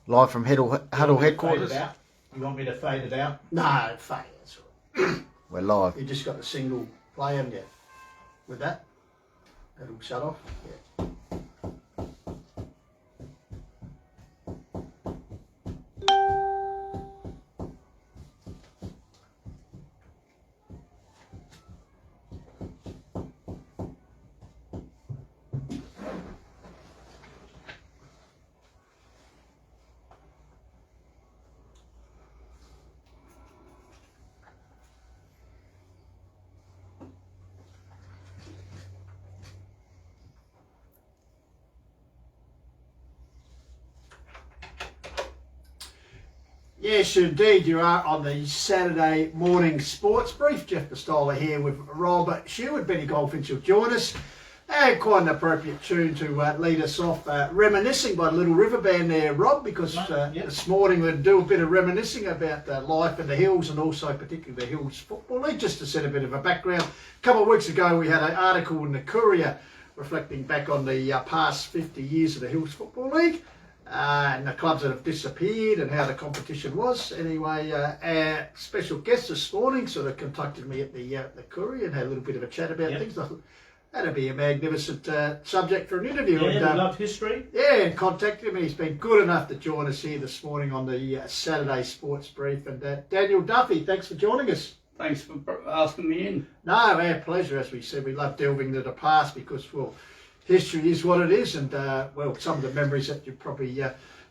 Live from Huddle headquarters. Fade it out? You want me to fade it out? No, fade, that's all right. We're live. You just got the single play, haven't you? With that? That'll shut off. Yeah. Yes, indeed, you are on the Saturday morning sports brief. Jeff Costola here with Rob Stewart. Benny Goldfinch will join us. And quite an appropriate tune to lead us off. Reminiscing by Little River Band there, Rob, because this morning we'll do a bit of reminiscing about life in the Hills and also particularly the Hills Football League. Just to set a bit of a background, a couple of weeks ago we had an article in the Courier reflecting back on the past 50 years of the Hills Football League. And the clubs that have disappeared and how the competition was. Anyway, our special guest this morning sort of contacted me at the Courier and had a little bit of a chat about things. I thought that'd be a magnificent subject for an interview. Yeah, and, love history. Yeah, and contacted him. He's been good enough to join us here this morning on the Saturday Sports Brief. And Daniel Duffy, thanks for joining us. Thanks for asking me in. No, our pleasure. As we said, we love delving into the past because, well, history is what it is, and well, some of the memories that you probably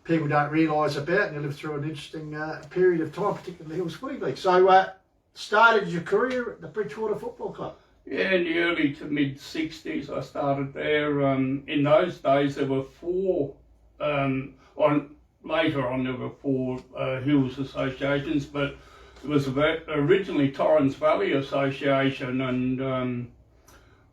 people don't realise about, and you live through an interesting period of time, particularly in the Hills Footy League. So, started your career at the Bridgewater Football Club. Yeah, in the early to mid 60s, I started there. In those days, there were four. Later on, there were four Hills associations, but it was originally Torrens Valley Association, and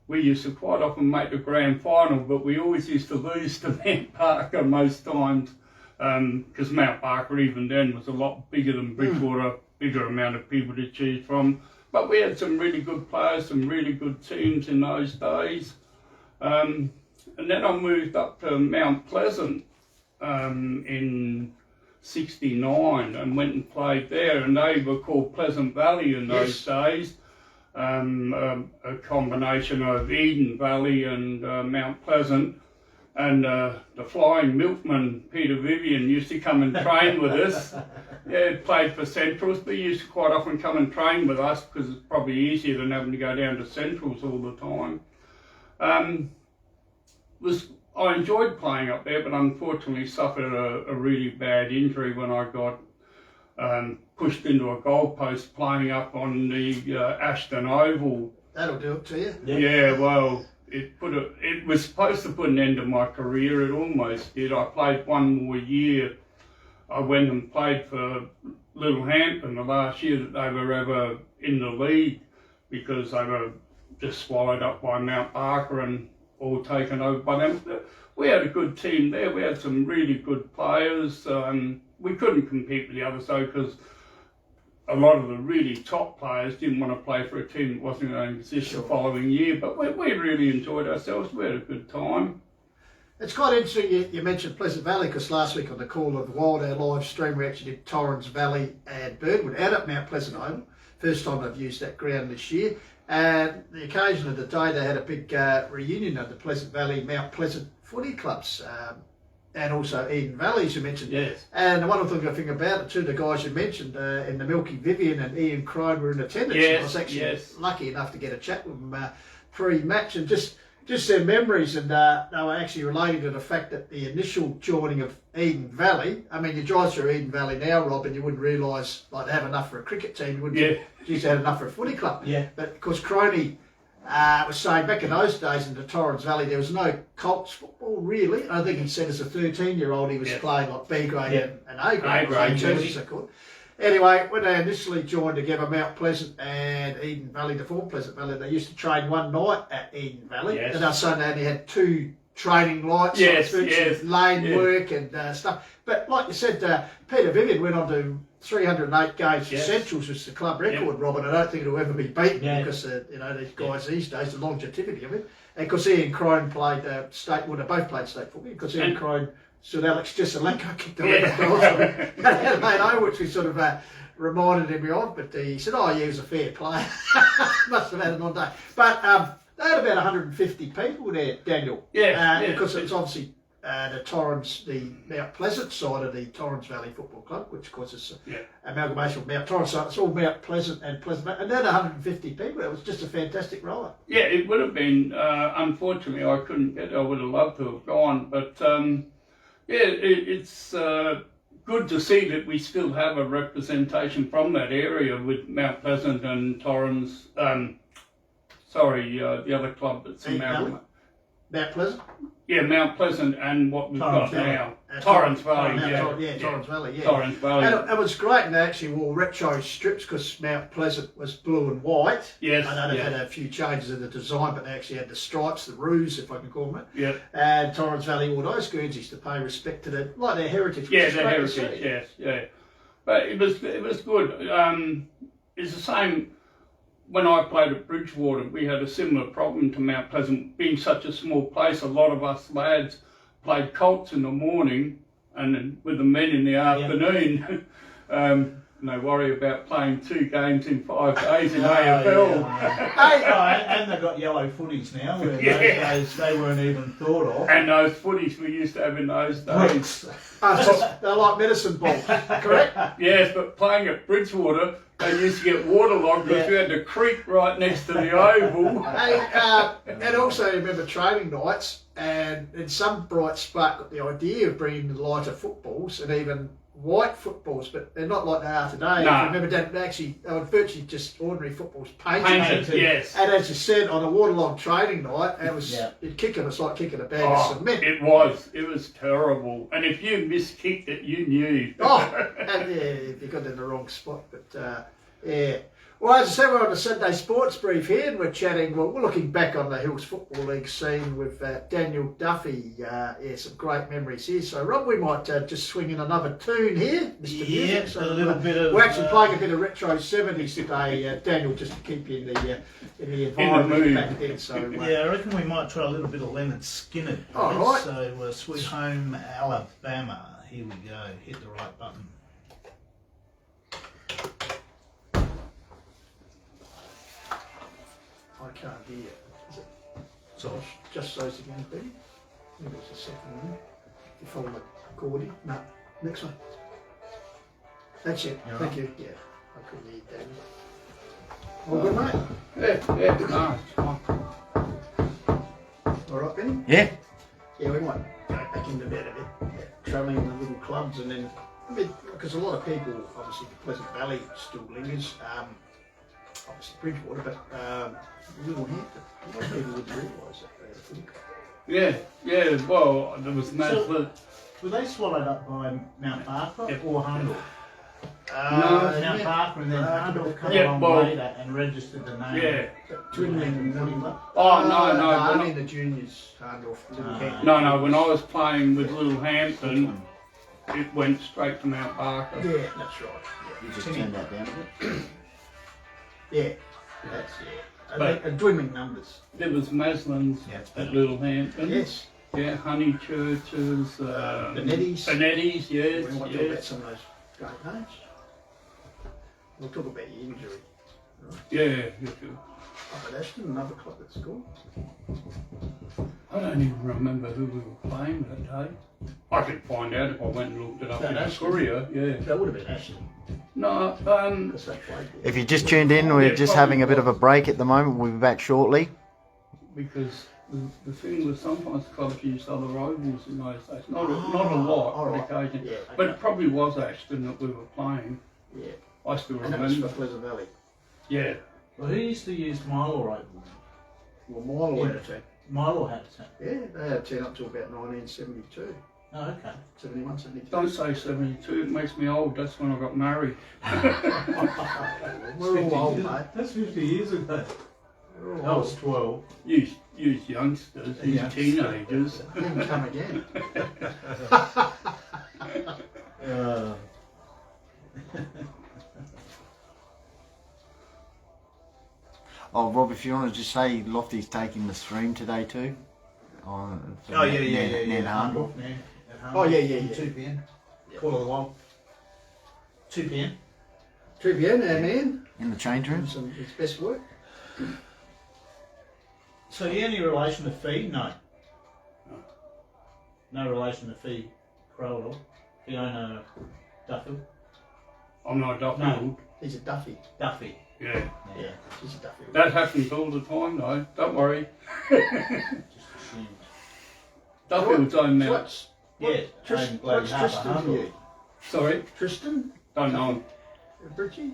we used to quite often make the grand final, but we always used to lose to Mount Barker most times, because Mount Barker even then was a lot bigger than Bridgewater, bigger amount of people to choose from. But we had some really good players, some really good teams in those days. And then I moved up to Mount Pleasant in 69 and went and played there, and they were called Pleasant Valley in those days. A combination of Eden Valley and Mount Pleasant, and the Flying Milkman Peter Vivian used to come and train with us. Yeah, played for Centrals, but he used to quite often come and train with us because it's probably easier than having to go down to Centrals all the time. I enjoyed playing up there, but unfortunately suffered a really bad injury when I got pushed into a goalpost playing up on the Ashton Oval. That'll do it to you. Yeah, well, it was supposed to put an end to my career. It almost did. I played one more year. I went and played for Littlehampton the last year that they were ever in the league, because they were just swallowed up by Mount Barker and all taken over by them. We had a good team there. We had some really good players. We couldn't compete with the others though, because a lot of the really top players didn't want to play for a team that wasn't going to exist the following year. But we really enjoyed ourselves. We had a good time. It's quite interesting you mentioned Pleasant Valley, because last week on the Call of the Wild, our live stream, we actually did Torrens Valley and Birdwood out at Mount Pleasant Oval. First time I've used that ground this year. And the occasion of the day, they had a big reunion of the Pleasant Valley, Mount Pleasant footy clubs, and also Eden Valley, as you mentioned. Yes. And the wonderful thing about it, two of the guys you mentioned, in the Milky Vivian and Ian Crone, were in attendance. Yes, I was actually lucky enough to get a chat with them pre-match, and just their memories, and they were actually relating to the fact that the initial joining of Eden Valley, I mean, you drive through Eden Valley now, Rob, and you wouldn't realise, like, they have enough for a cricket team, you wouldn't just have enough for a footy club. Yeah. But of course, Croney was saying back in those days in the Torrens Valley, there was no Colts football really. I think he said as a 13-year-old he was playing like B grade and A grade, as they called. Anyway, when they initially joined together, Mount Pleasant and Eden Valley, the former Pleasant Valley, they used to train one night at Eden Valley. And they were saying they only had two training lights, lane work and stuff. But like you said, Peter Vivian went on to 308 games for Centrals, which is the club record, Robin. I don't think it'll ever be beaten because, these guys these days, the longevity of it. because Ian Crone played state, well, they both played state football, because Ian Crone stood Alex Jesselenko kicked the red goals and made over, which we sort of reminded him of, but he said, oh, yeah, he was a fair player. Must have had an on day. But they had about 150 people there, Daniel. Because it was obviously the Torrens, the Mount Pleasant side of the Torrens Valley Football Club, which of course is amalgamation of Mount Torrens. So it's all Mount Pleasant and Pleasant. And then 150 people. It was just a fantastic ride. Yeah, it would have been. Unfortunately, I couldn't get it. I would have loved to have gone. But it's good to see that we still have a representation from that area with Mount Pleasant and Torrens. The other club that's in Mount Pleasant? Yeah, Mount Pleasant and what we've got now. Torrens Valley, Torrens Valley, Torrens Valley. And it was great, and they actually wore retro strips because Mount Pleasant was blue and white. Yes. I know they've had a few changes in the design, but they actually had the stripes, the roos, if I can call them it. Yeah. And Torrens Valley wore those Guernseys to pay respect to their heritage. Yeah, their heritage, yes, yeah. But it was good. It's the same. When I played at Bridgewater, we had a similar problem to Mount Pleasant. Being such a small place, a lot of us lads played Colts in the morning and then with the men in the afternoon. No worry about playing 2 games in 5 days in AFL. And they've got yellow footies now, where those days they weren't even thought of. And those footies we used to have in those days. They're like medicine balls, correct? Yes, but playing at Bridgewater, they used to get waterlogged because we had the creek right next to the oval. And also remember training nights, and in some bright spark got the idea of bringing the lighter footballs and even white footballs, but they're not like they are today. No. I remember they were virtually just ordinary footballs painted. Yes. And as you said, on a waterlogged training night, it'd kick them. It's like kicking a bag of cement. It was terrible. And if you miskicked it, you knew. And if you got in the wrong spot. But well, as I said, we're on the Sunday Sports Brief here, and we're chatting. Well, we're looking back on the Hills Football League scene with Daniel Duffy. Some great memories here. So, Rob, we might just swing in another tune here, Mr. Music. So a little bit of. We're actually playing a bit of retro 70s today, Daniel, just to keep you in the environment back then. So, I reckon we might try a little bit of Leonard Skinner. All right. So, Sweet Home Alabama. Here we go. Hit the right button. I can't hear it. Is it? So, Just those again, Benny. Maybe it's the second one. You follow the accordion. No, next one. That's it. Thank you. Yeah, I couldn't hear that. All good, mate? No. All right, Benny? Yeah. Yeah, we might go back into bed a bit. Yeah, travelling in the little clubs, and then, because a lot of people, obviously, Pleasant Valley still lingers. Obviously Bridgewater, but Little Hampton. A lot of people wouldn't realise that they had a footy club. Yeah, well, there was no... Were they swallowed up by Mount Barker or Huddle? No, Mount Barker, and then Huddle came along later and registered the name. Yeah. Twinling Footy Club? Oh, no. I mean the juniors, Little Hampton. No, when I was playing with Little Hampton, it went straight to Mount Barker. Yeah, that's right. You just turned that down a bit. Yeah, that's and dwindling numbers. There was Maslins at Little Hampton. Yes. Yeah, Honeychurches, Benetti's, yes. We might talk about some of those great names. We'll talk about your injury. Right. Yeah, you do. But Ashton, another club that's gone. I don't even remember who we were playing that day. I could find out if I went and looked it up in the Courier, yeah. That would have been Ashton. No, Because they played there. If you just tuned in, we're just having a bit of a break at the moment. We'll be back shortly. because the thing was sometimes clubs used other ovals in those days. Not a lot, but occasionally. Yeah, okay. But it probably was Ashton that we were playing. Yeah. I still And that was remember. for Pleasant Valley. Yeah. Well, who used to use Milo ovals? Well, Milo had a team. Milo had a team. Yeah, they had a team up to about 1972. Oh, okay. 71, 72. Don't say 72, it makes me old. That's when I got married. We're all old, mate. That's 50 years ago. We're all I old. was 12. Use youngsters, use Yeah. teenagers. Then come again. Oh, Rob, if you want to just say Lofty's taking the stream today too. Oh, yeah. Handle. Oh, yeah. 2 p.m. Call of the Wild. 2 p.m. 2 p.m. our man. In the change room. Some his best work. So, any relation to Fee? No. No relation to Fee Crow at all. Fiona Duffy. I'm not Duffy. No. He's a Duffy. Duffy. Yeah. Yeah, he's a Duffy. That happens all the time though. Don't worry. Just assumed. Duffy was own now. What's Yeah. what's Tristan to you? Sorry, Tristan? don't know. Bridgie?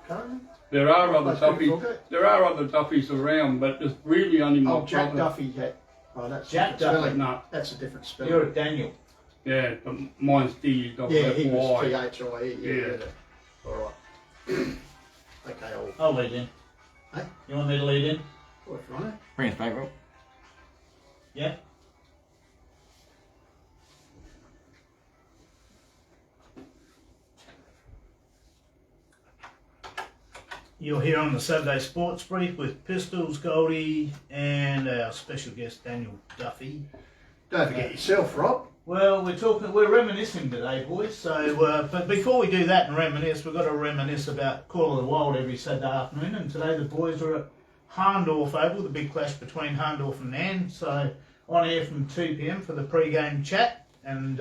Karen? There are other That's pretty Duffys. okay. There are other Duffys around, but there's really only my Oh, Jack brother. Duffy. Yeah. Oh, that's Jack a different Duffy. spelling. No, That's a different spelling. You're a Daniel. yeah, but mine's D. Yeah, he was Y. Thie. Yeah. All right. Okay, I'll lead in. Hey? You want me to lead in? all right. Bring us back, Rob. Yeah? You're here on the Saturday Sports Brief with Pistols, Goldie, and our special guest Daniel Duffy. Don't forget yourself, Rob. Well, we're reminiscing today, boys. So, but before we do that and reminisce, we've got to reminisce about Call of the Wild every Saturday afternoon. And today the boys are at Harndorf Oval, the big clash between Harndorf and Nan. So, on air from 2 p.m. for the pre-game chat, and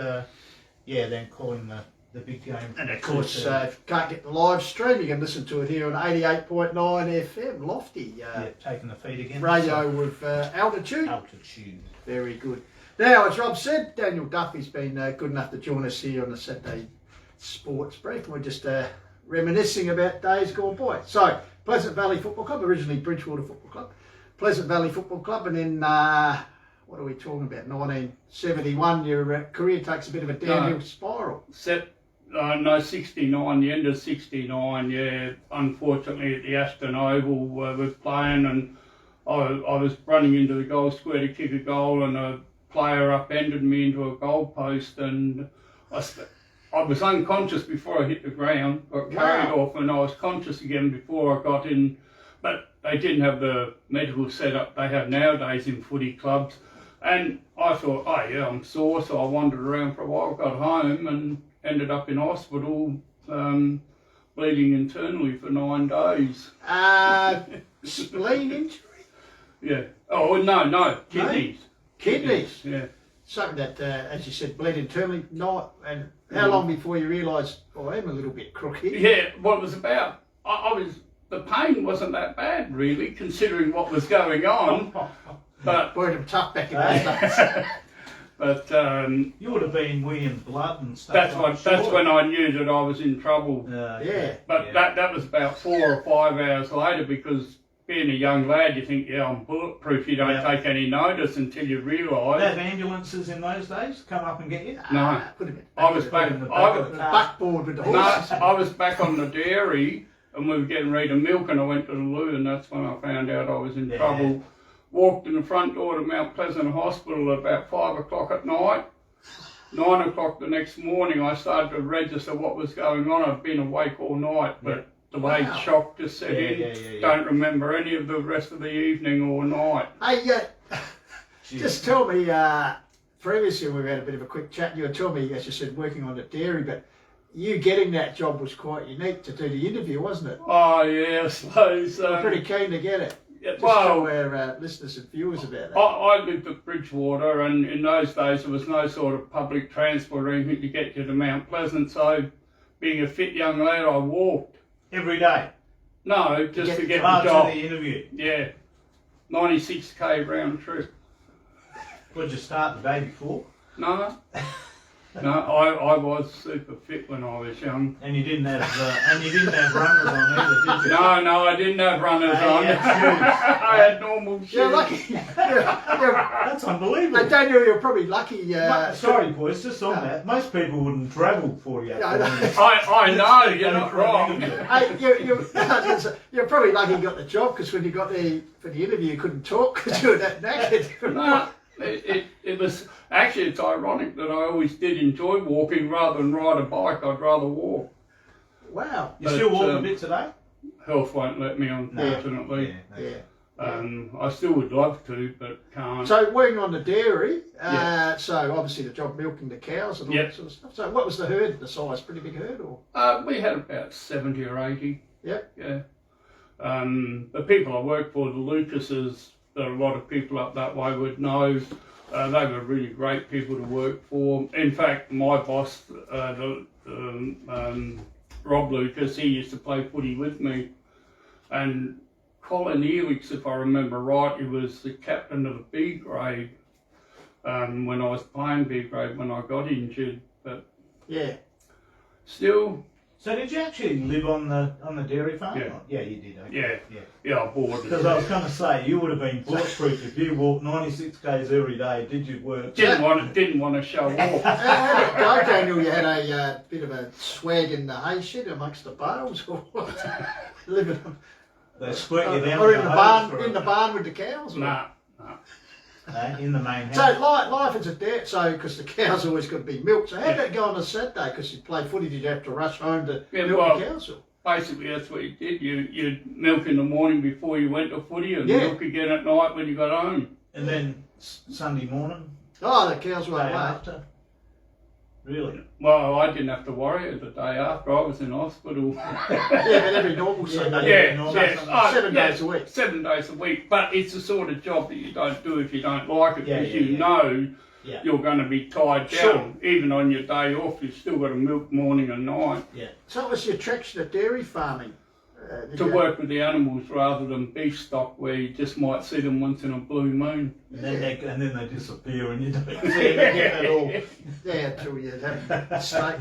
then calling the big game. And of course, if you can't get the live stream, you can listen to it here on 88.9 FM, Lofty. Taking the feed again. Radio with altitude. Altitude. Very good. Now, as Rob said, Daniel Duffy's been good enough to join us here on the Saturday Sports Brief. And we're just reminiscing about days gone by. So, Pleasant Valley Football Club, originally Bridgewater Football Club. Pleasant Valley Football Club, and then, what are we talking about, 1971, your career takes a bit of a downhill spiral. 69, the end of 69, yeah. Unfortunately at the Aston Oval we're playing, and I was running into the goal square to kick a goal, and a player upended me into a goal post, and I was unconscious before I hit the ground, got carried off, and I was conscious again before I got in, but they didn't have the medical setup they have nowadays in footy clubs, and I thought, oh yeah, I'm sore, so I wandered around for a while, got home and ended up in hospital, bleeding internally for 9 days. Spleen injury? Yeah. Oh, no, kidneys. Kidneys? Yeah. Something that, as you said, bled internally. And how long before you realised, oh, I'm a little bit crooked? Yeah, what it was about, the pain wasn't that bad really, considering what was going on. But Boy, them tough back in those days. But You would have been weeing blood and stuff. that's when I knew that I was in trouble. Yeah. But that was about 4 or 5 hours later, because being a young lad, you think, yeah, I'm bulletproof. You don't take any notice until you realise. Have ambulances in those days come up and get you? No, Put him in. I was back. in the back of The the car. backboard with the horses. I was back on the dairy, and we were getting ready to milk, and I went to the loo, and that's when I found out I was in trouble. Walked in the front door to Mount Pleasant Hospital at about 5 o'clock at night. 9 o'clock the next morning, I started to register what was going on. I'd been awake all night, but delayed shock just set in. Yeah. Don't remember any of the rest of the evening or night. Hey, just tell me, previously we had a bit of a quick chat, you were telling me, as you said, working on the dairy, but you getting that job was quite unique to do the interview, wasn't it? Oh yeah, I suppose. I'm pretty keen to get it. Just well, tell our listeners and viewers about that. I lived at Bridgewater, and in those days there was no sort of public transport or anything to get you to Mount Pleasant, so being a fit young lad, I walked. Every day? No, just to get the After job. the interview? Yeah, 96k round trip. Would you start the day before? No, I was super fit when I was young. And you didn't have runners on either, did you? No, I didn't have runners on. I had normal shoes. You're lucky. That's unbelievable. Daniel, you're probably lucky. Sorry, boys, just on that. Most people wouldn't travel 48 kilometres. I know, you're not wrong. Hey, you're probably lucky you got the job, because when you got there for the interview you couldn't talk because you were that naked. No, it was, actually it's ironic that I always did enjoy walking rather than ride a bike. I'd rather walk. Wow. You still walk a bit today? health won't let me, unfortunately. Yeah. I still would love to, but can't. So working on the dairy, so obviously the job milking the cows and all Yep. that sort of stuff. So what was the herd, the size? Pretty big herd, or? We had about 70 or 80. Yep. Yeah. The people I worked for, the Lucases, that a lot of people up that way would know, they were really great people to work for. In fact, my boss, Rob Lucas, he used to play footy with me. And Colin Elix, if I remember right, he was the captain of the B grade when I was playing B grade when I got injured. But Yeah. still, So did you actually live on the dairy farm? Yeah. Yeah, you did. Okay. yeah, I bored. Because I was going to say, you would have been bulletproof if you walked 96 k's every day. Did you work? Didn't want to show off. How did it go, Daniel? You had a bit of a swag in the hay shed amongst the bales, or what? Living They split you down. or to in the hose barn, for in the barn with the cows. Or? Nah. in the main So house. life is a debt. So because the cows always got to be milked. So how did that go on a Saturday? Because you play footy, did you have to rush home to milk the cows? Or? Basically, that's what you did. You'd milk in the morning before you went to footy, and Yeah. milk again at night when you got home. And then Sunday morning, Oh, the cows were day away. after. Really? Well, I didn't have to worry it the day after. I was in hospital. Yeah, but every normal Sunday. Yeah, no, yeah. no, 7 days a week. 7 days a week. But it's the sort of job that you don't do if you don't like it, Yeah, because yeah, you yeah. know Yeah. you're going to be tied Sure. down. Even on your day off, you've still got to milk morning and night. Yeah. So what was the attraction of dairy farming? Did To you- work with the animals rather than beef stock, where you just might see them once in a blue moon. And then they disappear and you don't see them again at all. Yeah, until you have a steak.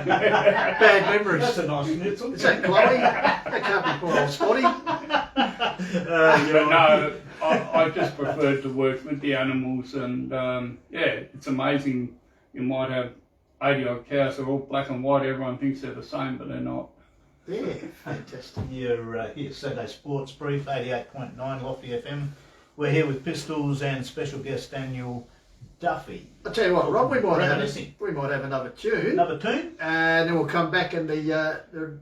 Bad memories. That's a nice schnitzel. Is that Chloe? That can't be poor old Spotty. But no, I just preferred to work with the animals, and it's amazing. You might have 80 odd cows, they're all black and white, everyone thinks they're the same, but they're not. Yeah, fantastic. You're here, Saturday Sports Brief, 88.9 Lofty FM. We're here with Pistols and special guest Daniel Duffy. I'll tell you what, Rob, we might Reminiscing. have another tune. Another tune? And then we'll come back in the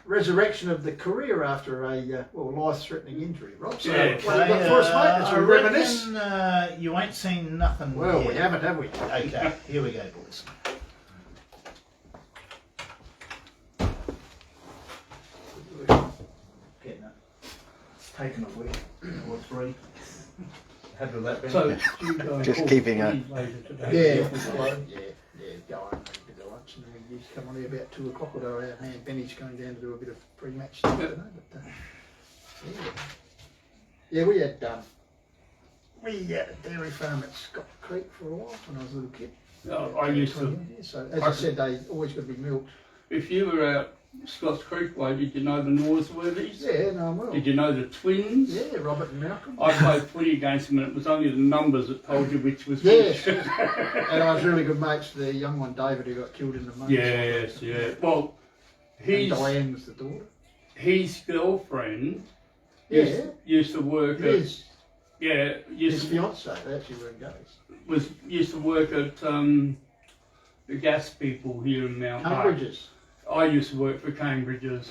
resurrection of the career after a life-threatening injury, Rob. So Yeah. what have you got for us, mate? As I we reminisce? reckon you ain't seen nothing Well, yet. we haven't, have we? Okay, here we go, boys. Getting it. It's taken a week or three. Had to let them. Just keeping it. Yeah, go on, have a bit of lunch, and then we used to come on here about 2 o'clock, although our man Benny's going down to do a bit of pre-match stuff today. But, we had a dairy farm at Scott Creek for a while when I was a little kid. I used to. So as I said, they always got to be milked. If you were out Scott's Creek way, did you know the Norsworthies? Yeah, no, well. Did you know the twins? Yeah, Robert and Malcolm. I played footy against them, and it was only the numbers that told you which was Yes, which. and I was really good mates with the young one, David, who got killed in the mud. Yes, yeah. Well, And Diane was the daughter. his girlfriend Yeah, used to work at Liz, his used fiance, they actually were engaged. used to work at the gas people here in Mount Park. Cambridges. I used to work for Cambridges.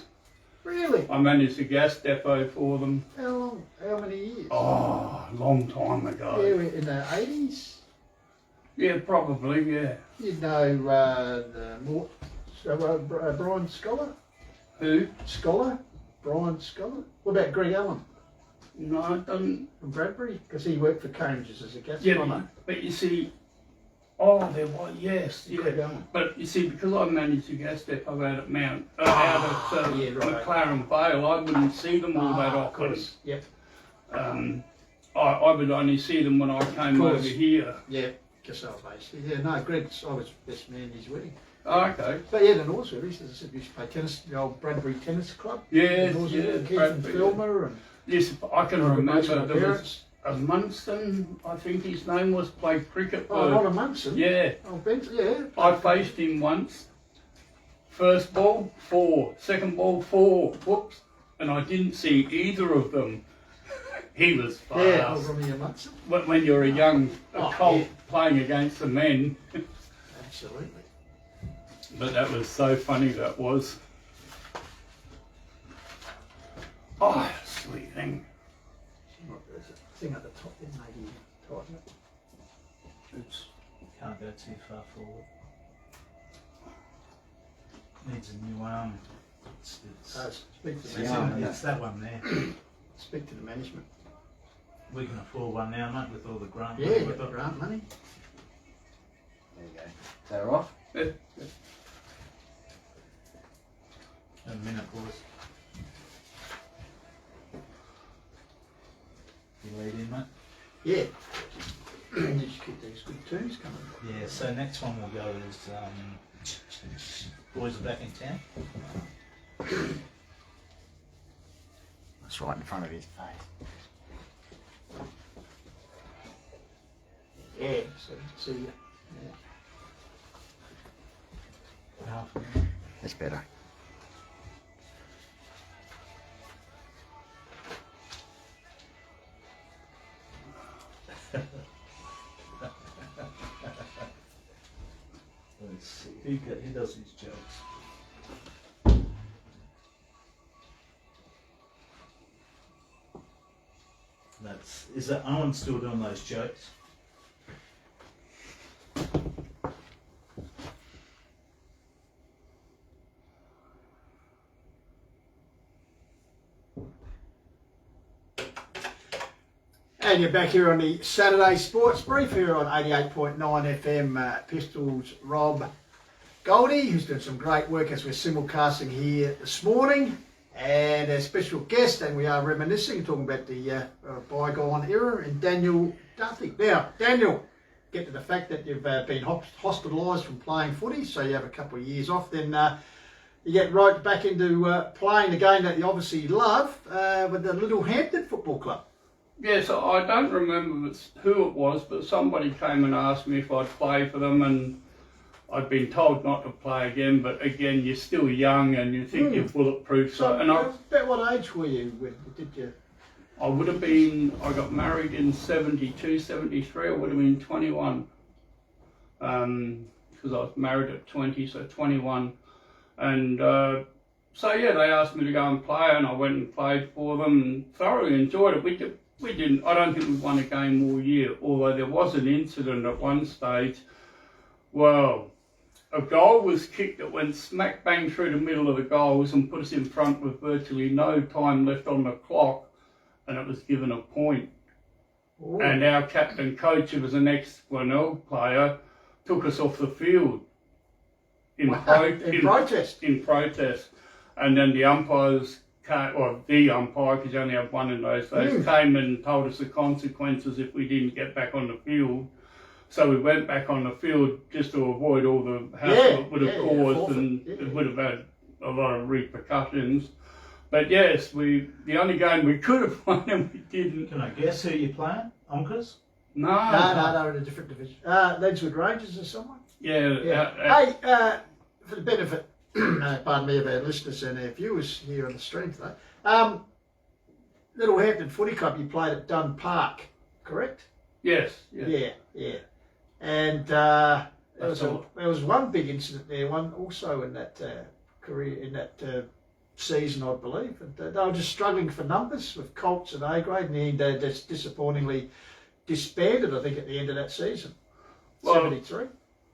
Really? I managed a gas depot for them. How long? How many years? Oh, a long time ago. Yeah, in the 80s. Yeah, probably, yeah. You know Brian Scholar? Who? Scholar? Brian Scholar? What about Greg Allen No, I don't. from Bradbury? Because he worked for Cambridges as a gas Yeah, plumber. but you see, there was, yes, Greg yeah. Allen. But you see, because I managed a gas depot out at Yeah, right. McLaren Vale, I wouldn't see them all that Of often. course. Yep. I would only see them when I came Of course. over here. Yeah. Casella basically. Yeah, no, Greg's, I was best man at his wedding. Oh, okay. But yeah, the Norsworthies, as I said, we used to play tennis, the old Bradbury Tennis Club. Yes, The Norsworthies, yeah, Keith and Bradbury, Filmer and Yes, I can good remember mates with there my was parents. a Munson, I think his name was, played cricket for. Oh, not a Munson. Yeah, Oh, Benson, yeah. I faced him once. First ball, 4. Second ball, 4. Whoops. And I didn't see either of them. He was fast. Yeah, old Ronnie Munson. When you're a young Oh, colt yeah. playing against the men. Absolutely. But that was so funny, that was. Oh, sweet thing. There's a thing at the top there, maybe tighten it. Oops. Can't go too far forward. Needs a new arm. Speak to the Yeah. management. It's that one there. Speak to the management. We can afford one now, mate, with all the grant. Yeah, money you we've got the grant money. There you go. Is that off? Yeah. A minute, boys. You lead in, mate? Yeah. You just keep these good tunes coming. Yeah, so next one we'll go is Boys Are Back in Town. That's right in front of his face. Yeah, so see you. Yeah. That's better. Let's see, who does these jokes? Is that Owen still doing those jokes? And you're back here on the Saturday Sports Brief here on 88.9 FM. Pistols Rob Goldie, who's doing some great work as we're simulcasting here this morning. And a special guest, and we are reminiscing, talking about the bygone era, and Daniel Duffy. Now, Daniel, get to the fact that you've been hospitalised from playing footy, so you have a couple of years off, then you get right back into playing the game that you obviously love with the Little Hampton Football Club. Yeah, so I don't remember who it was, but somebody came and asked me if I'd play for them, and I'd been told not to play again, but again, you're still young and you think you're bulletproof. So, and about what age were you when did you? I would have been, I got married in 72, 73, I would have been 21. Because I was married at 20, so 21. And so yeah, they asked me to go and play, and I went and played for them and thoroughly enjoyed it. We didn't, I don't think we won a game all year, although there was an incident at one stage. Well, a goal was kicked that went smack bang through the middle of the goals and put us in front with virtually no time left on the clock, and it was given a point. Ooh. And our captain coach, who was an ex-Glenelg player, took us off the field in protest. In protest. And then the umpires came, or the umpire, because you only have one in those days, came and told us the consequences if we didn't get back on the field. So we went back on the field just to avoid all the hassle it would have caused, and it would have had a lot of repercussions. But yes, the only game we could have won and we didn't. Can I guess who you're playing? Onkers? No, they're in a different division. Ledgewood Rangers or someone? Yeah. Hey, for the benefit, pardon me, of our listeners and our viewers here on the stream today, Little Hampton Footy Club, you played at Dunn Park, correct? Yes. Yeah. And there was one big incident there, one also in that career, in that season, I believe. And, they were just struggling for numbers with Colts and A grade, and in the end, just disappointingly disbanded, I think, at the end of that season. Well, 73.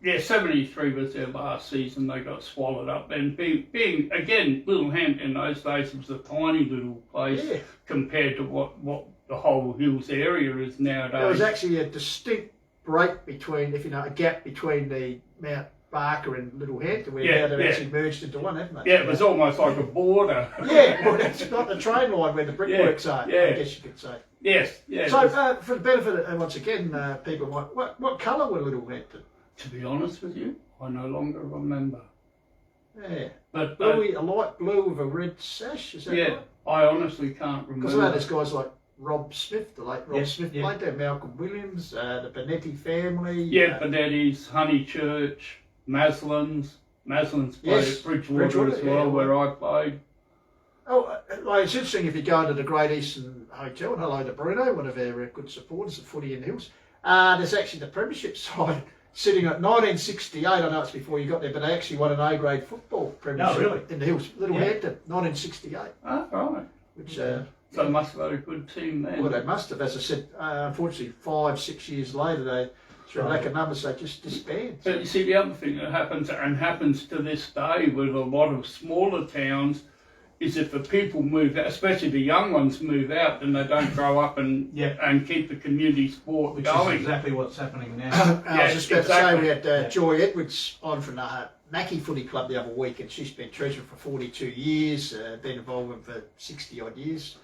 Yeah, 73 was their last season. They got swallowed up. And being again, Little Hampton in those days was a tiny little place compared to what the whole Hills area is nowadays. There was actually a distinct break between, if you know, a gap between the Mount Barker and Little Hampton, where now they've actually merged into one, haven't they? Yeah, it was almost like a border. Well, that's not the train line where the brickworks are, I guess you could say. Yes. So, for the benefit of, once again, people might, what colour were Little Hampton? To be honest with you, I no longer remember. Yeah. But a light blue with a red sash, is that right? I honestly can't remember. Because I know there's guys like Rob Smith, the late Rob Smith played there, Malcolm Williams, the Benetti family. Yeah, Benetti's, Honeychurch, Maslin's played at Bridgewater as well, where I played. Oh, well, it's interesting if you go into the Great Eastern Hotel, and hello to Bruno, one of our good supporters of Footy in the Hills. There's actually the premiership side sitting at 1968. I know it's before you got there, but they actually won an A-grade football premiership in the Hills, Little Hampton, 1968. Oh, right. which So they must have had a good team then. well, they must have. As I said, unfortunately, 5-6 years later, they through lack of numbers, they just disbanded. But you see, the other thing that happens to this day with a lot of smaller towns is if the people move out, especially the young ones move out, then they don't grow up and keep the community sport Which going. is exactly what's happening now. I was just about to say, we had Joy Edwards on from the Mackie Footy Club the other week, and she's been treasurer for 42 years, been involved with for 60 odd years.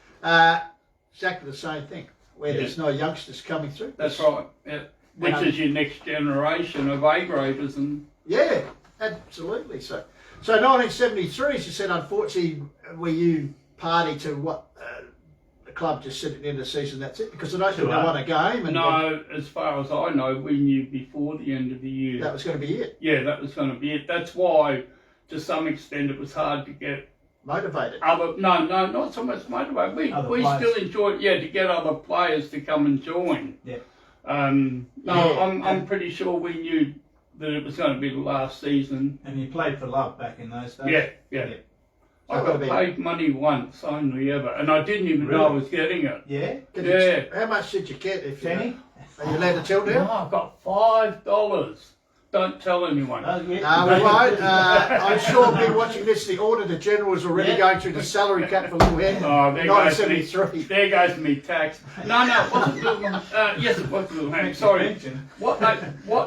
Exactly the same thing, where there's no youngsters coming through. That's right. Yeah. Which is your next generation of A graders and yeah, absolutely. So 1973, as you said, unfortunately, were you party to what the club just said at the end of the season? That's it, because I don't think they won a game. And no, as far as I know, we knew before the end of the year that was going to be it. Yeah, that was going to be it. That's why, to some extent, it was hard to get Motivated. no, not so much motivated. We still enjoyed, to get other players to come and join. Yeah. I'm pretty sure we knew that it was going to be the last season. And you played for love back in those days? Yeah. I got paid money once, only ever, and I didn't even know I was getting it. Yeah? How much did you get? If Penny? Are you allowed to tell now? No, I got $5. Don't tell anyone. No, we won't. I'm sure people watching this, the Auditor General is already going through the salary cap for Little Hen. Oh, there goes 1973. There goes me tax. No, it wasn't Little yes, it was Little Hen. Sorry. What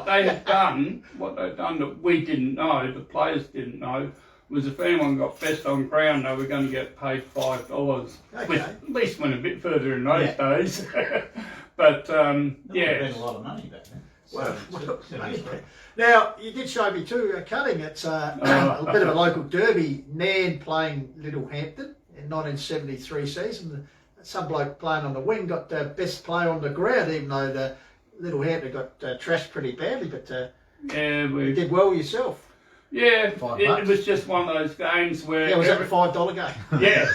they had done that we didn't know, the players didn't know, was if anyone got best on ground, they were going to get paid $5. Okay. Which at least went a bit further in those days. But That would have been a lot of money back then. Well, now, you did show me too, cutting. It's a bit of a local derby. Nan playing Littlehampton in 1973 season. Some bloke playing on the wing got the best player on the ground, even though the Littlehampton got trashed pretty badly. But you did well yourself. Yeah, it was just one of those games where... Yeah, was that the $5 game? Yeah,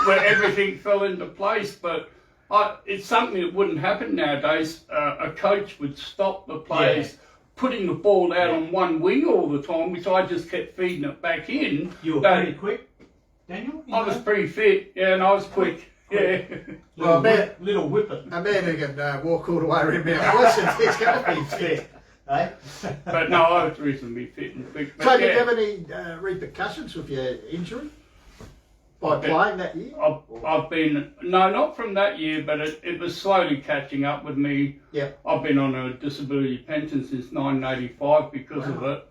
where everything fell into place, but... it's something that wouldn't happen nowadays. A coach would stop the players putting the ball out on one wing all the time, which I just kept feeding it back in. You were pretty quick, Daniel? I was pretty fit, and I was quick. Yeah. Little whippet. A man who can walk all the way around Mount Wilson, he's going to be fit. Eh? But no, I was reasonably fit and quick. So did you have any repercussions with your injury? By playing that year? I've been, no, not from that year, but it was slowly catching up with me. Yeah. I've been on a disability pension since 1985 because of it.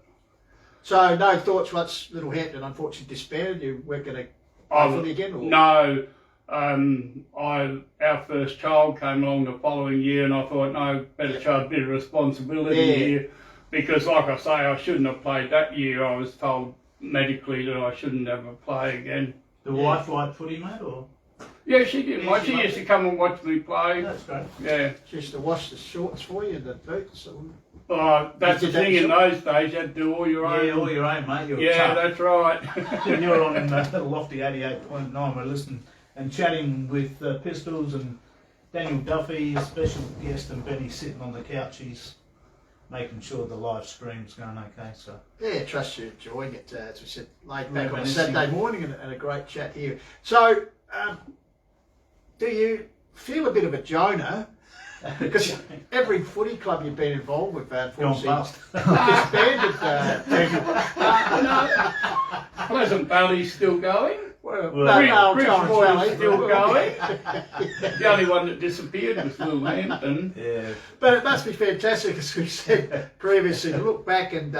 So no thoughts once Littlehampton unfortunately disbanded, you weren't going to play footy again? Or? No. Our first child came along the following year and I thought, no, better show a bit of responsibility here. Because like I say, I shouldn't have played that year. I was told medically that I shouldn't ever play again. The wife liked footy, mate, or? Yeah, she didn't. She used to come and watch me play. That's great. Yeah. She used to wash the shorts for you and the boots. That's the thing in those days, you had to do all your own. Yeah, all your own, mate. You're tough. That's right. And you're on the lofty 88.9. We're listening and chatting with Pistols and Daniel Duffy, a special guest, and Benny sitting on the couch. He's making sure the live stream's going okay. So yeah, trust you're enjoying it. As we said, laid back on a Saturday morning and a great chat here. So, do you feel a bit of a Jonah? Because every footy club you've been involved with, unfortunately, disbanded. Pleasant Valley's still going. Bridgewater's still going. The only one that disappeared was Littlehampton. Yeah. But it must be fantastic, as we said previously, to look back and,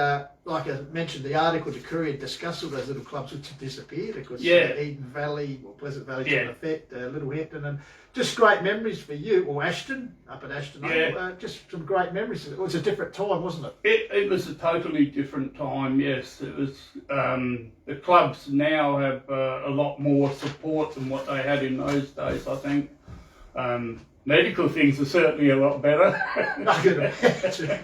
like I mentioned, the article, the Courier discussed all those little clubs which have disappeared. Of course, Eden Valley, or Pleasant Valley, effect, Littlehampton, and just great memories for you, or Ashton, up at Ashton. Just some great memories. It was a different time, wasn't it? It was a totally different time, yes. It was. The clubs now have a lot more support than what they had in those days, I think. Medical things are certainly a lot better. I can imagine.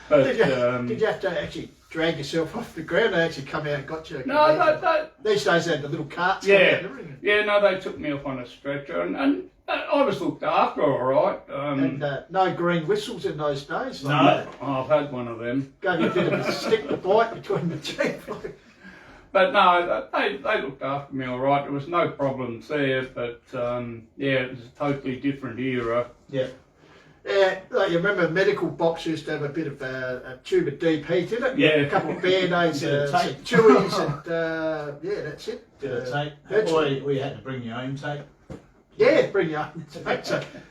But, did you have to actually drag yourself off the ground? They actually come out and got you? No. These days they had the little carts come out and everything. Yeah, no, they took me off on a stretcher and I was looked after all right. And no green whistles in those days? No, I've had one of them. Gave you a bit of a stick to bite between the teeth. But no, they looked after me all right. There was no problems there, but yeah, it was a totally different era. Yeah. Yeah, like you remember medical box used to have a bit of a tube of deep heat in it. Yeah. A couple of Band-Aids, Bit of some tape. chewies, and yeah, that's it. Bit of tape. virtually. Or you had to bring your own tape. Yeah, bring you up.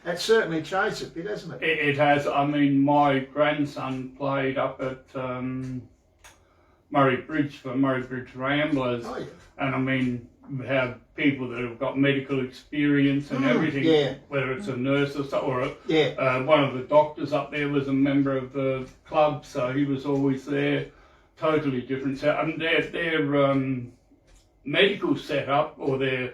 That's certainly changed a bit, hasn't it? It has. I mean, my grandson played up at Murray Bridge for Murray Bridge Ramblers, Oh, yeah. and I mean, we have people that have got medical experience and everything, yeah. whether it's a nurse or so, or Yeah. one of the doctors up there was a member of the club, so he was always there. Totally different set. I mean, their medical setup, or their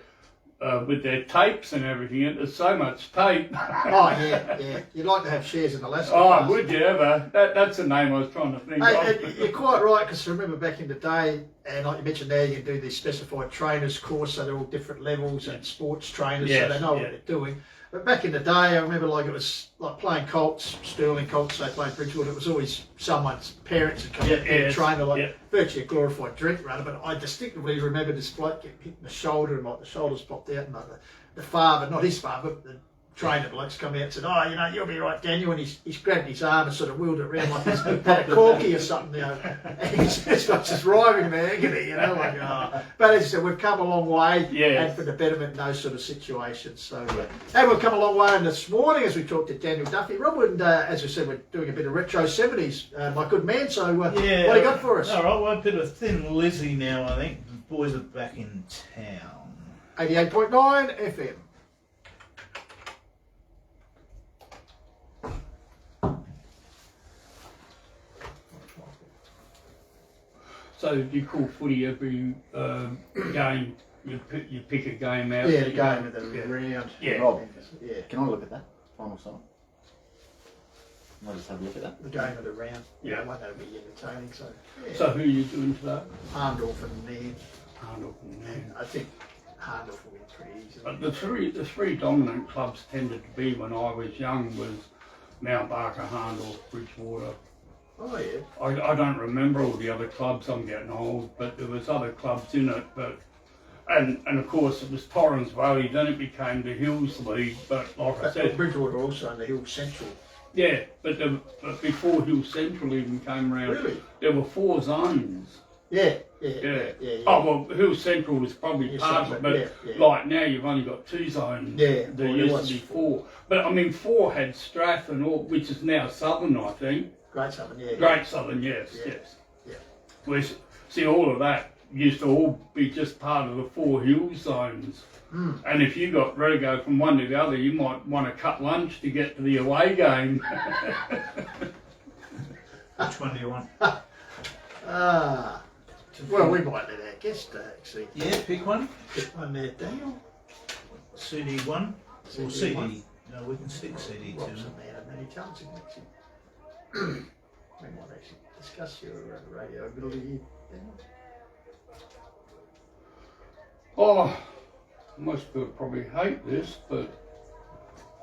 with their tapes and everything, there's so much tape. Oh, yeah, yeah. You'd like to have shares in Alaska. Oh, would you ever? That's the name I was trying to think of. You're quite right, because I remember back in the day, and like you mentioned there, you can do the specified trainers course, so they're all different levels and sports trainers, so they know what they're doing. But back in the day, I remember like it was like playing Colts, Sterling Colts, they played Bridgewater, it was always someone's parents had come in and trainer, like virtually a glorified drink runner. But I distinctively remember this bloke getting hit in the shoulder, and like the shoulders popped out, and like the father, not his father, but the trainer bloke's come out and said, "Oh, you know, you'll be right, Daniel," and he's grabbed his arm and sort of wheeled it around like he's had a corky or something, you know, and he's just rhyming the agony, you know, like, oh. But as I said, we've come a long way, and for the betterment in those sort of situations. So, and we've come a long way in this morning as we talked to Daniel Duffy. Rob, and as I said, we're doing a bit of retro 70s, my good man, so what do you got for us? All right, well, a bit of Thin Lizzy now, I think. The boys are back in town. 88.9 FM. So you call footy every game, you pick a game out. Yeah, the game of the round. Yeah. Rob, Yeah. can I look at that final song? Can I just have a look at that? The game of the round. Yeah. Well, that'll be entertaining. So, So who are you doing today? Harndorf and Nairn. Man. I think Harndorf will win pretty easily. But the three dominant clubs tended to be when I was young was Mount Barker, Harndorf, Bridgewater. Oh yeah. I don't remember all the other clubs, I'm getting old, but there was other clubs in it. But and of course it was Torrens Valley, then it became the Hills League, but like I said, Bridgewater also in the Hill Central. yeah, but before Hills Central even came around, there were 4 zones. Yeah. Oh well, Hills Central was probably part of it, but like now you've only got 2 zones. Yeah, There used to be 4. But I mean 4 had Strath and all, which is now Southern, I think. Great Southern, yeah. Great Southern, yes. Yeah. Which, see, all of that used to all be just part of the 4 hill zones. And if you got ready to go from one to the other, you might want to cut lunch to get to the away game. Which one do you want? Well, we might let our guest actually. Yeah, pick one. Pick one there, Daniel. CD1 or CD? No, we can stick CD to Rob's them. a man of many talents, actually. We might actually discuss your radio ability here, Daniel. Oh, most people probably hate this, but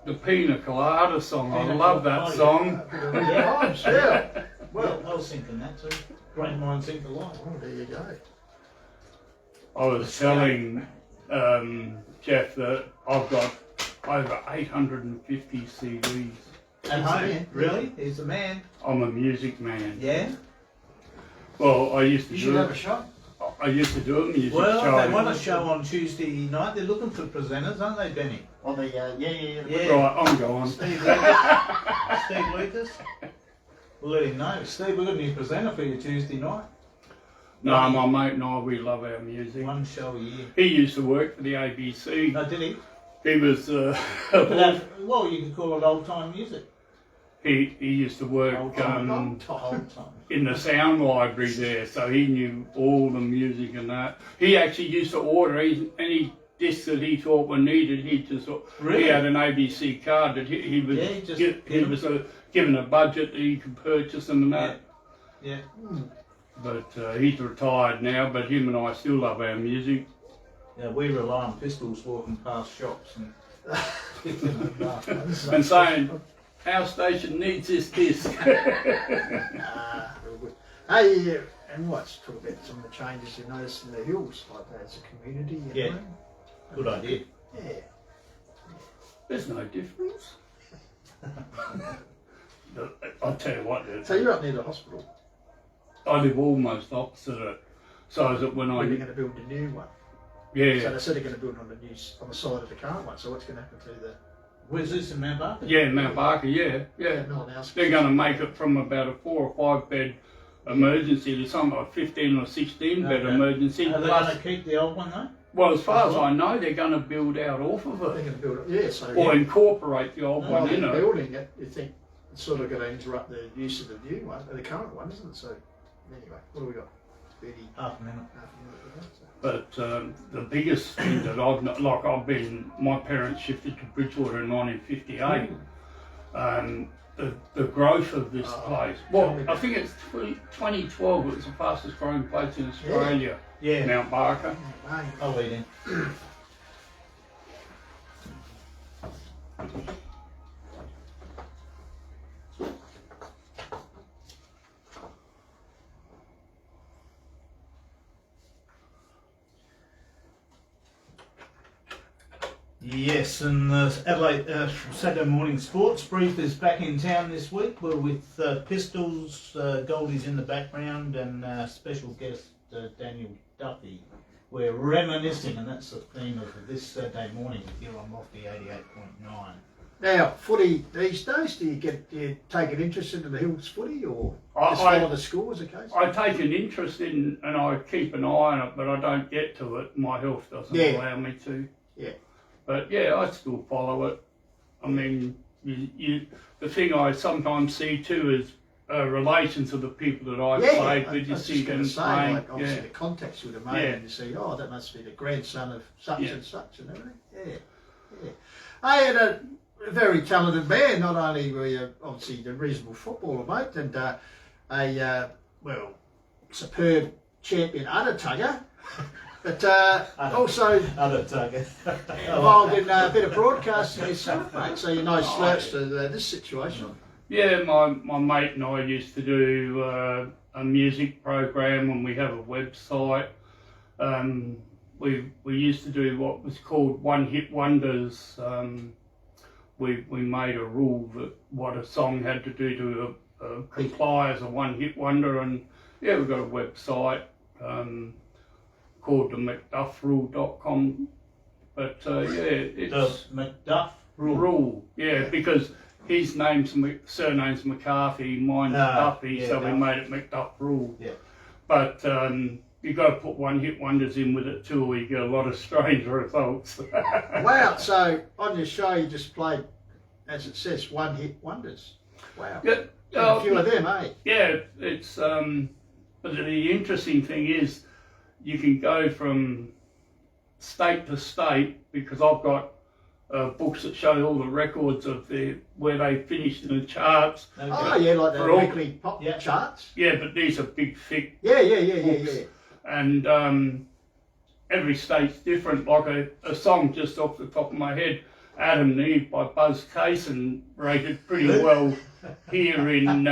the Pina Colada song, I love that song. Yeah. Well, I was thinking that too. Great minds think alike. Oh, there you go. I was telling Jeff that I've got over 850 CDs. At home? Really? He's a man. I'm a music man. Yeah? Well, I used to You do should it. have a shot. I used to do a music Well, show. they want a show on Tuesday night. They're looking for presenters, aren't they, Benny? Oh, the Yeah. Right, I'm going. Steve Lucas. Steve Lucas. We'll let him know. Steve, we've got a new presenter for you Tuesday night. No, my mate and I, we love our music. One show a year. He used to work for the ABC. Oh, did he? He was, Well, you could call it old time music. he used to work Old time. in the sound library there, so he knew all the music and that. He actually used to order any discs that he thought were needed. He just Really? He had an ABC card that he was he was given a budget that he could purchase them and that. Yeah. But he's retired now. But him and I still love our music. Yeah, we rely on pistols walking past shops and And saying, our station needs this disc. Hey, And let's talk about some of the changes you noticed in the hills, like as a community. Yeah. Good idea. Yeah. There's no difference. I'll tell you what. So you're up near the hospital. I live almost opposite it, so that when When you're going to build a new one. yeah, So they said they're going to build on the side of the current one. So what's going to happen to the? Where's this in Mount Barker? yeah, Mount Barker, yeah. Melbourne House? They're going to make it from about a 4 or 5 bed emergency to something like 15 or 16 bed emergency. Are they going to keep the old one though? Well, as far as I know, they're going to build out off of They're it, going to build it. Yeah. So or incorporate the old while one in they're it. building it, you think it's sort of going to interrupt the use of the new one, the current one, isn't it? So anyway, what do we got? 30, Half a minute. half a minute ago, so. But the biggest thing that my parents shifted to Bridgewater in 1958. The growth of this place. Well, I think it's 2012. It was the fastest growing place in Australia. Yeah. Mount Barker. I'll eat in. Yes, and the Adelaide Saturday morning sports brief is back in town this week. We're with Pistols, Goldie's in the background, and special guest Daniel Duffy. We're reminiscing, and that's the theme of this Saturday morning here on Lofty 88.9. Now, footy these days, do you take an interest into the Hills footy, or just I- follow the scores occasionally? I take an interest in, and I keep an eye on it, but I don't get to it. My health doesn't allow me to. Yeah. But yeah, I still follow it. I mean, the thing I sometimes see too is relations of the people that I played with. You see them playing. Like, obviously the contacts you would have made, and you see, oh, that must be the grandson of such and such and everything. Yeah. I had a very talented man. Not only were you obviously a reasonable footballer, mate, and a superb champion udder tugger. But also involved in a bit of broadcasting yourself, mate, so you're no slouch to this situation. Yeah, my mate and I used to do a music program, and we have a website. We used to do what was called One Hit Wonders. We made a rule that what a song had to do to comply as a one hit wonder, and yeah, we've got a website. Called the McDuffRule.com, but it's The McDuff Rule. Yeah, because his surname's McCarthy, mine's Duffy, so we made it McDuff Rule. Yeah. But you've got to put one hit wonders in with it too, or you get a lot of strange results. Wow, so on your show you just played, as it says, one hit wonders. Wow. Yeah, a few of them, eh? Yeah, it's but the interesting thing is, you can go from state to state, because I've got books that show all the records of where they finished in the charts. Okay. Oh yeah, like the weekly pop charts. Yeah, but these are big, thick Yeah. books. And every state's different. Like a song just off the top of my head, Adam and Eve by Buzz Cason, rated pretty well here in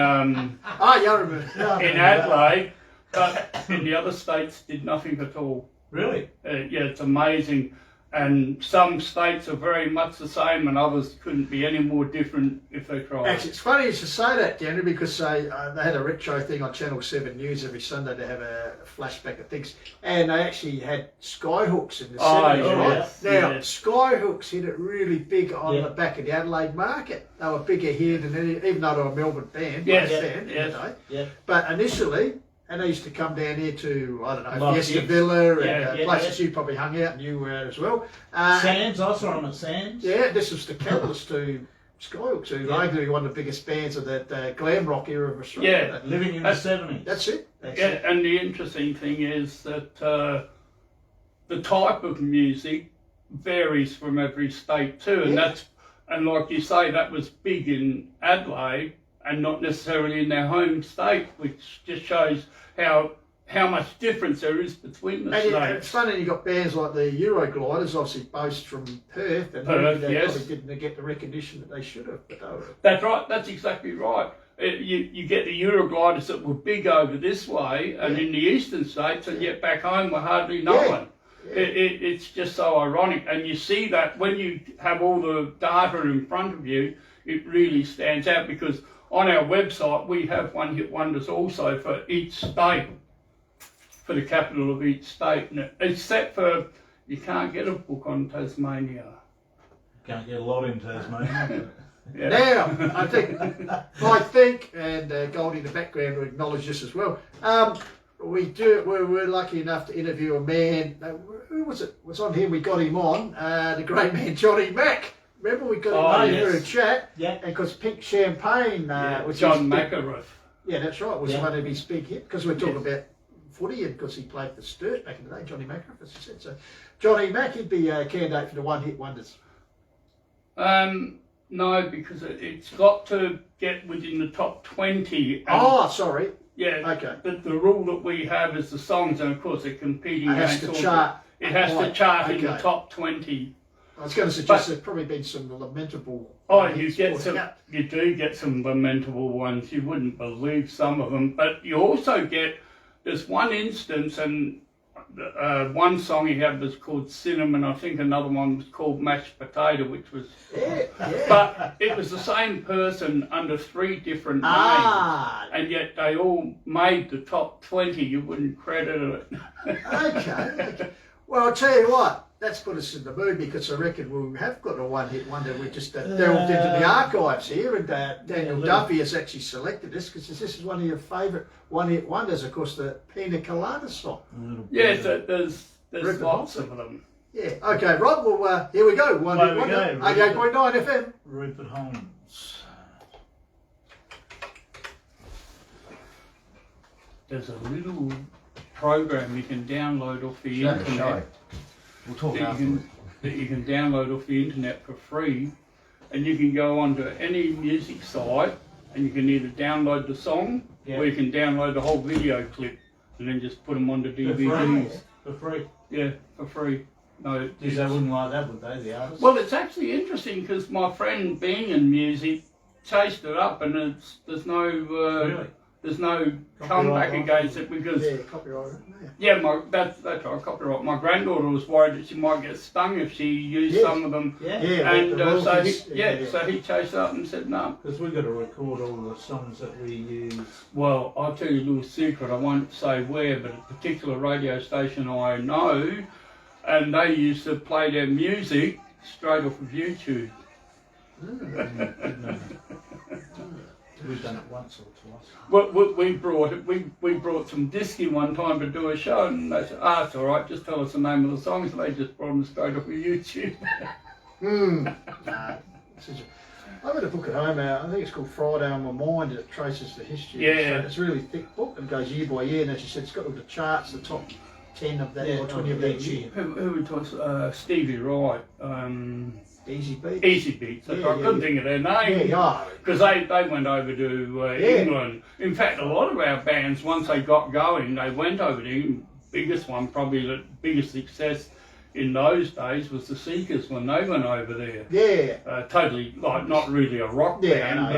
Adelaide. But in the other states, did nothing at all. Really? Yeah, it's amazing. And some states are very much the same, and others couldn't be any more different if they tried. Actually, it's funny you should say that, Daniel, because they had a retro thing on Channel 7 News every Sunday to have a flashback of things, and they actually had skyhooks in the 70s, right? Yes, Now, yes. skyhooks hit it really big on the back of the Adelaide market. They were bigger here than even though they were a Melbourne band, Yes, in the yes. day. Yeah. But initially, and they used to come down here to, I don't know, Love Fiesta Gigs. Villa and Yeah, places you probably hung out and you were at as well. Sands, I saw them at Sands. Yeah, this was the catalyst to Skyhooks, who arguably one of the biggest bands of that glam rock era of Australia. Yeah. Living in the 70s. That's it. Yeah, and the interesting thing is that the type of music varies from every state too, and and like you say, that was big in Adelaide and not necessarily in their home state, which just shows how much difference there is between the states. And it's funny, you got bands like the Eurogliders, obviously based from Perth, and Perth, they yes. probably didn't get the recognition that they should have. But they were, That's right. That's exactly right. you get the Eurogliders that were big over this way and in the eastern states, and yet back home were hardly known. It's just so ironic, and you see that when you have all the data in front of you, it really stands out, because on our website we have one-hit wonders also for each state, for the capital of each state, and except for you can't get a book on Tasmania. Can't get a lot in Tasmania. Now, I think, and Goldie in the background will acknowledge this as well. We're lucky enough to interview a man. Who was it? Was on here? We got him on. The great man Johnny Mack. Remember we got him on here in chat. Yeah. And because Pink Champagne, was John McAruff. Yeah, that's right. Was one of his big hits, because we're talking about footy, and because he played for Sturt back in the day. Johnny McAruff, as you said. So Johnny Mack, he'd be a candidate for the one-hit wonders. No, because it's got to get within the top 20. Sorry. Yeah. Okay. The rule that we have is the songs, and of course they're competing. It has to chart. It has to chart in the top 20. I was going to suggest there's probably been some lamentable. You do get some lamentable ones. You wouldn't believe some of them, but you also get. There's one instance, and one song he had was called Cinnamon. I think another one was called Mashed Potato, which was. But it was the same person under 3 different names, and yet they all made the top 20. You wouldn't credit it. Okay. Well, I'll tell you what. That's put us in the mood, because I reckon we have got a one-hit wonder. We just delved into the archives here, and Daniel Duffy has actually selected this, because this is one of your favourite one-hit wonders, of course, the Pina Colada song. Yes, there's lots of them. Yeah. Okay, Rob. Well, here we go. One-hit wonder. 88.9 FM. Rupert Holmes. There's a little program you can download off the internet. We'll talk that you can download off the internet for free, and you can go onto any music site, and you can either download the song, or you can download the whole video clip, and then just put them onto DVDs. For free? Yeah, for free. No, They wouldn't like that, would they, the artists? Well, it's actually interesting, because my friend being in music chased it up, and there's no there's no comeback against it, because copyright. that's right, copyright. My granddaughter was worried that she might get stung if she used some of them. So he chased up and said no. Because we've got to record all the songs that we use. Well, I'll tell you a little secret. I won't say where, but a particular radio station I know, and they used to play their music straight off of YouTube. We've done it once or twice. Well, we brought some disky one time to do a show, and they said, it's all right, just tell us the name of the songs, and they just brought them straight off of YouTube. I've got a book at home. I think it's called Friday on My Mind, and it traces the history. Yeah. It's a really thick book, and goes year by year, and as you said, it's got all the charts, the top 10 of that, or 20 of that year. Who would talk? Stevie Wright. Easy Beats. Easy Beats. I couldn't think of their name. Because they went over to England. In fact, a lot of our bands, once they got going, they went over to England. Biggest one, probably the biggest success in those days, was the Seekers when they went over there. Yeah. Totally, like, not really a rock band,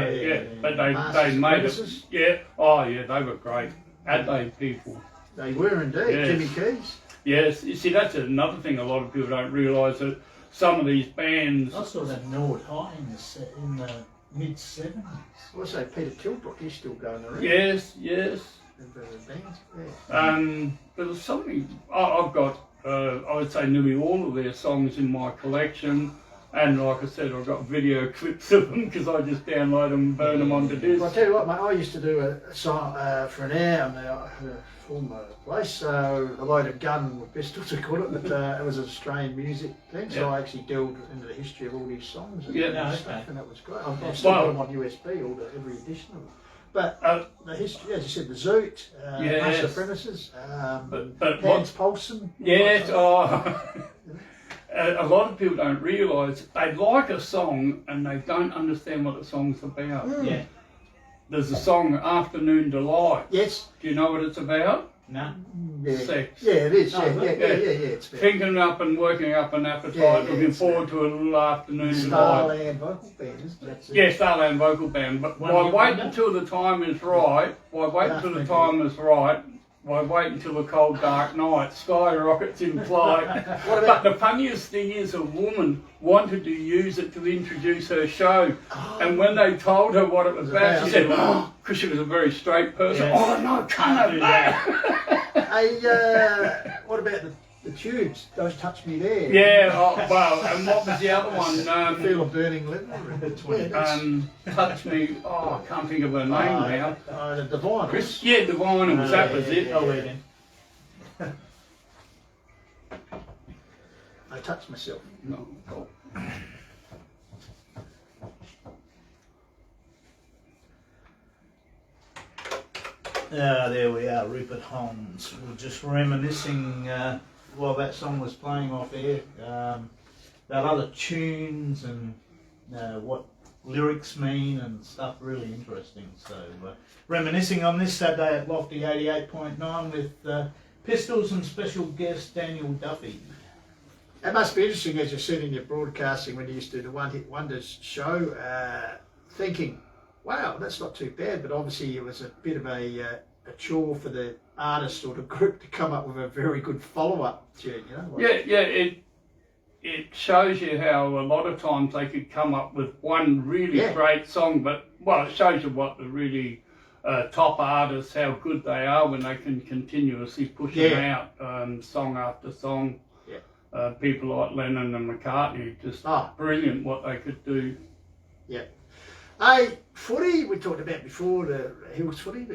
but they made it. Yeah. Oh, yeah, they were great. Adelaide people. They were indeed. Yes. Jimmy Keys. Yes. You see, that's another thing a lot of people don't realise, that some of these bands. I saw that Nord High in the mid-70s. What's that? Peter Tilbrook, he's still going around. Yes. Bands, But there's something, I've got, I would say nearly all of their songs in my collection, and like I said, I've got video clips of them, because I just download them and burn them onto disc. Well, I'll tell you what, mate, I used to do a song for an hour on the former place, so a load of gun with pistols, to call it, but it was an Australian music thing, so I actually delved into the history of all these songs and stuff, and that was great. I've still got them on USB, every edition of them. But the history, as you said, the Zoot, Master Premises, Hans Poulsen. Yes, a lot of people don't realise they like a song and they don't understand what the song's about. Yeah. There's a song, Afternoon Delight. Yes. Do you know what it's about? No. Yeah, Sex. yeah, it is. Oh, Yeah, is yeah, it? yeah, yeah. It's fair. Thinking up and working up an appetite, Yeah, looking it's forward to a little afternoon ride. Starland vocal band, isn't it? Yeah, Starland Vocal Band. But One why hit wait wonder? until the time is right? Why wait Yeah, until the thank time is right? Why wait until the cold dark night? Skyrockets in flight. But the funniest thing is, a woman wanted to use it to introduce her show, and when they told her what it was about, she said, "Oh," because she was a very straight person. Yes. "Oh no, can't do that." Hey, what about the tubes? Don't touch me there. Yeah. Oh, well, and what was the other one? Feel a burning liver. Yeah, that's- Touch me. Oh, I can't think of her name now. The Divine. Chris. Yeah, Divinals. That was it. Oh, wait then. I touched myself. No. Oh. There we are, Rupert Holmes. We were just reminiscing while that song was playing off air about other tunes and what lyrics mean and stuff. Really interesting. So reminiscing on this Saturday at Lofty 88.9 with Pistols and special guest Daniel Duffy. It must be interesting as you said in your broadcasting when you used to do the One Hit Wonders show, thinking, wow, that's not too bad, but obviously it was a bit of a chore for the artist or the group to come up with a very good follow-up tune, you know? It shows you how a lot of times they could come up with one really great song, but, well, it shows you what the really top artists, how good they are when they can continuously push them out, song after song. People like Lennon and McCartney, just brilliant what they could do. Yeah. Hey, footy, we talked about before, the Hills footy,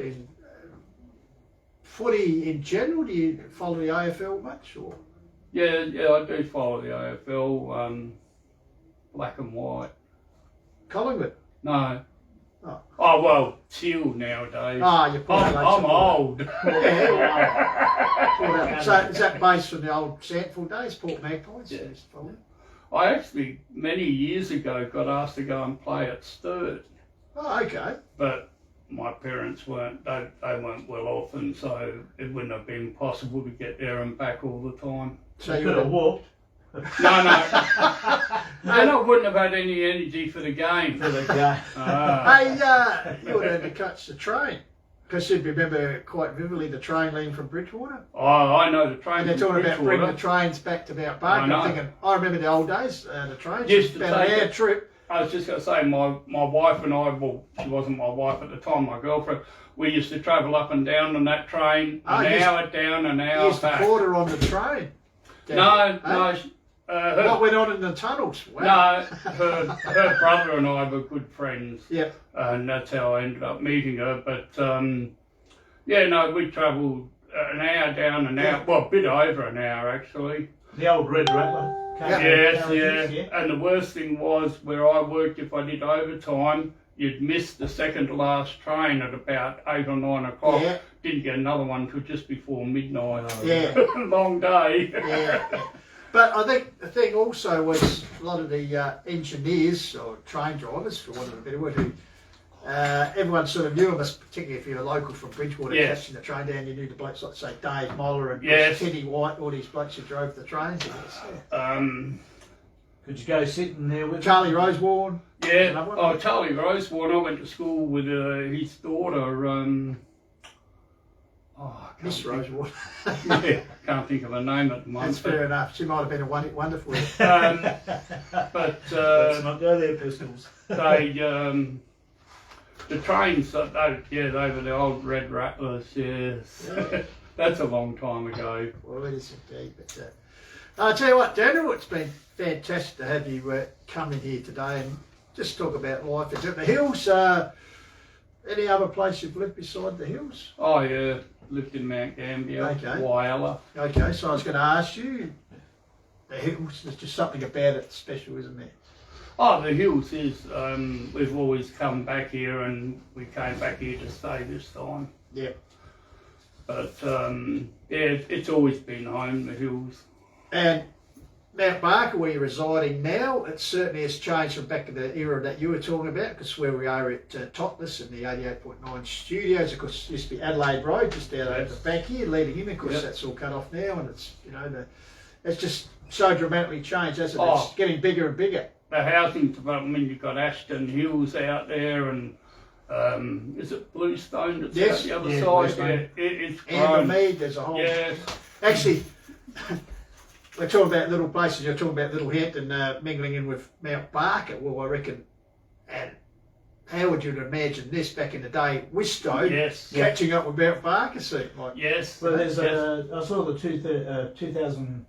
footy in general, do you follow the AFL much? Or? Yeah, I do follow the AFL, black and white. Collingwood? No. Oh, well, Teal nowadays. You're probably I'm old. So is that based on the old Sandford days, Port Magpies? Yeah. Probably? I actually, many years ago, got asked to go and play at Sturt. Oh, okay. But my parents weren't well off, and so it wouldn't have been possible to get there and back all the time. So you could have walked. No. Then I wouldn't have had any energy for the game. For the game. Hey, you would have had to catch the train. Because you'd remember quite vividly the train leaving from Bridgewater. Oh, I know the train. And they're talking about bringing the trains back to Mount Barker. I'm thinking, I remember the old days, the trains. Used to about an take hour trip. I was just going to say, my wife and I, well, she wasn't my wife at the time, my girlfriend, we used to travel up and down on that train, an hour down, an hour You used to back. quarter on the train. No. What went on in the tunnels? Wow. No, her brother and I were good friends. Yep. And that's how I ended up meeting her. But, we travelled an hour down, an hour, well, a bit over an hour actually. The old Red Rattler. Yes. And the worst thing was, where I worked, if I did overtime, you'd miss the second to last train at about 8 or 9 o'clock. Yeah. Didn't get another one till just before midnight. Yeah. Long day. Yeah. But I think the thing also was a lot of the engineers or train drivers, for want of a better word, who everyone sort of knew of us, particularly if you're local from Bridgewater, catching the train down, you knew the blokes like, say, Dave Moller and Teddy White, all these blokes who drove the trains. Could you go sitting there with Charlie Rosewarne. Yeah. Oh, Charlie Rosewarne. I went to school with his daughter. Miss Rosewarne. Can't think of her name at the moment. That's fair enough. She might have been a one-hit wonder for you. But let's not go there, Pistols. They the trains, they were the old Red Rattlers. Yes. That's a long time ago. Well, it is indeed. But I'll tell you what, Daniel, it's been fantastic to have you come in here today and just talk about life at the Hills. Any other place you've lived beside the Hills? Oh yeah, lived in Mount Gambier, Wyala. Okay, so I was going to ask you, the Hills, there's just something about it special, isn't there? Oh, the Hills is, we've always come back here, and we came back here to stay this time. Yep. But it's always been home, the Hills. And Mount Barker, where you're residing now, it certainly has changed from back in the era that you were talking about, because where we are at Totnes in the 88.9 studios, of course, used to be Adelaide Road, just out over the back here, leading in. Of course, that's all cut off now, and it's, you know, it's just so dramatically changed, hasn't it? It's getting bigger and bigger. The housing development, you've got Ashton Hills out there, and is it Bluestone that's Yes, out the other yeah, side? Yeah, it's And grown. the Mead, there's a whole... Yes. Actually, we're talking about little places, you're talking about Little Hampton mingling in with Mount Barker. Well, I reckon, and how would you imagine this back in the day, Wistow catching up with Mount Barker seemed like? Yes. Well, there's I saw the 2030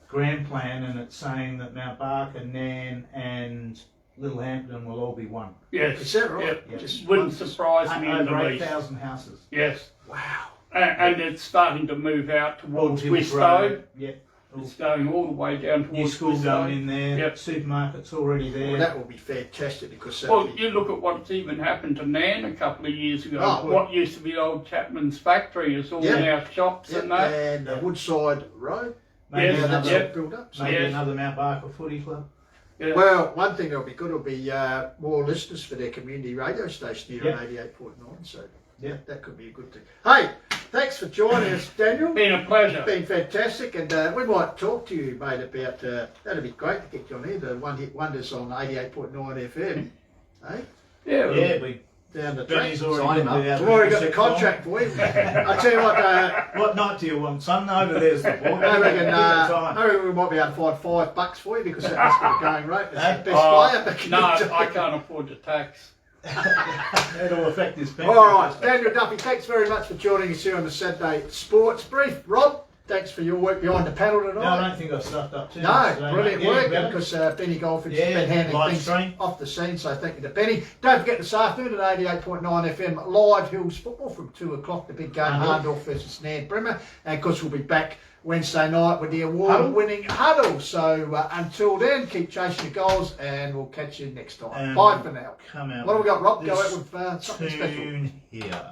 grand plan, and it's saying that Mount Barker, Nan and Little Hampton will all be one. Yes. Is that right? Yep. Just wouldn't one, surprise me in the Over least. 8,000 houses. Yes. wow. And it's starting to move out towards Hill Wistow. Road. Yeah. It's going all the way down New towards school Wistow. going in there. Yep. Supermarkets already there. Well, that will be fantastic, because Well, you look at what's even happened to Nan a couple of years ago. Oh, what used to be old Chapman's factory is all now shops and that. and Woodside Road, Maybe Yes, now that's another, all built up. So. maybe Yes. another Mount Barker footy club. Yeah. Well, one thing that'll be good will be more listeners for their community radio station here on 88.9, so that could be a good thing. Hey, thanks for joining us, Daniel. Been a pleasure. It's been fantastic, and we might talk to you, mate, about, that'd be great to get you on here, the one-hit wonders on 88.9 FM, eh? Yeah. Yeah, we Down the track. Benny's Sign already him up. got We've already got the contract for you. I tell you what, What night do you want, son? Over there's the board. I reckon, Give it I time. reckon we might be able to find $5 for you, because that must be the going rate. That's the best player back in No, the day. I can't afford the tax. It'll affect his pension. All right, Daniel Duffy, thanks very much for joining us here on the Saturday Sports Brief. Rob, thanks for your work behind the panel tonight. No, I don't think I've stuffed up too much. No, today, brilliant mate. work, Yeah, because Benny Goldfinch has Yeah, been handling live things stream. off the scene, so thank you to Benny. Don't forget this afternoon at 88.9 FM, live Hills football from 2 o'clock, the big game, Harndorf versus Nan Bremer. And of course, we'll be back Wednesday night with the award-winning Huddle. So until then, keep chasing your goals, and we'll catch you next time. Bye for now. Come out. What have we got, Rob? Go this out with something special. tune here.